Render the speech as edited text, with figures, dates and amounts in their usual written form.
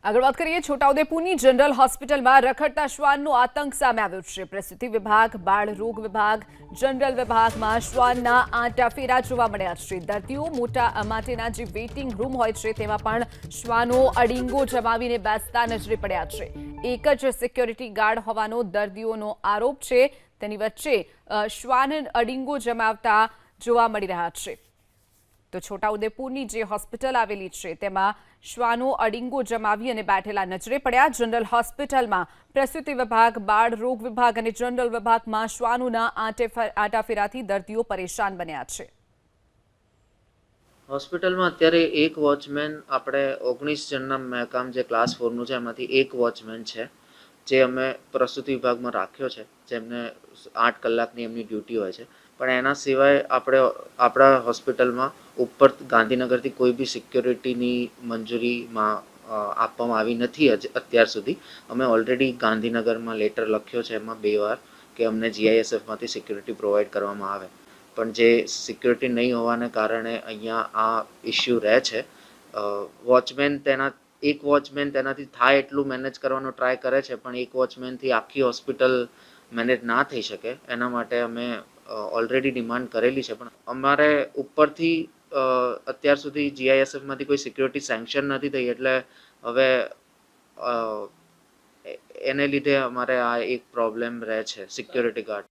આગળ વાત કરીએ છોટાઉદેપુરની જનરલ હોસ્પિટલમાં રખડતા શ્વાનનો આતંક સામે આવ્યો છે। પ્રસૂતિ વિભાગ, બાળ રોગ વિભાગ, જનરલ વિભાગમાં શ્વાનના આંટાફેરા જોવા મળ્યા છે। દર્દીઓ માટેના જે વેઇટિંગ રૂમ હોય છે તેમાં પણ શ્વાનો અડીંગો જમાવીને બેસતા નજરે પડ્યા છે। એક જ સિક્યોરિટી ગાર્ડ હોવાનો દર્દીઓનો આરોપ છે। તેની વચ્ચે શ્વાન અડીંગો જમાવતા જોવા મળી રહ્યા છે। તો છોટાઉદેપુરની જે હોસ્પિટલ આવેલી છે તેમાં શ્વાનો અડીંગો જમાવી અને બેઠેલા નજરે પડ્યા। જનરલ હોસ્પિટલમાં પ્રસૂતિ વિભાગ, બાળ રોગ વિભાગ અને જનરલ વિભાગમાં શ્વાનોના આંટાફેરાથી દર્દીઓ પરેશાન બન્યા છે। હોસ્પિટલમાં અત્યારે એક વોચમેન, આપણે 19 જણના મહેકામ જે ક્લાસ 4નું છે એમાંથી એક વોચમેન છે જે અમે પ્રસૂતિ વિભાગમાં રાખ્યો છે, જેમને 8 કલાકની એમની ડ્યુટી હોય છે। પણ એના સિવાય આપણા હોસ્પિટલમાં ઉપર ગાંધીનગરથી કોઈ બી સિક્યોરિટીની મંજૂરીમાં આપવામાં આવી નથી અત્યાર સુધી। અમે ઓલરેડી ગાંધીનગરમાં લેટર લખ્યો છે એમાં 2 વાર કે અમને GISFમાંથી સિક્યોરિટી પ્રોવાઈડ કરવામાં આવે, પણ જે સિક્યોરિટી નહીં હોવાને કારણે અહીંયા આ ઇસ્યુ રહે છે। એક વોચમેન તેનાથી થાય એટલું મેનેજ કરવાનો ટ્રાય કરે છે, પણ એક વોચમેનથી આખી હોસ્પિટલ મેનેજ ના થઈ શકે। એના માટે અમે ઓલરેડી ડિમાન્ડ કરેલી છે, પણ અમારે ઉપરથી અત્યાર સુધી GISFમાંથી કોઈ સિક્યોરિટી સેન્કશન નથી થઈ, એટલે હવે એને લીધે અમારે આ એક પ્રોબ્લેમ રહે છે સિક્યોરિટી ગાર્ડ।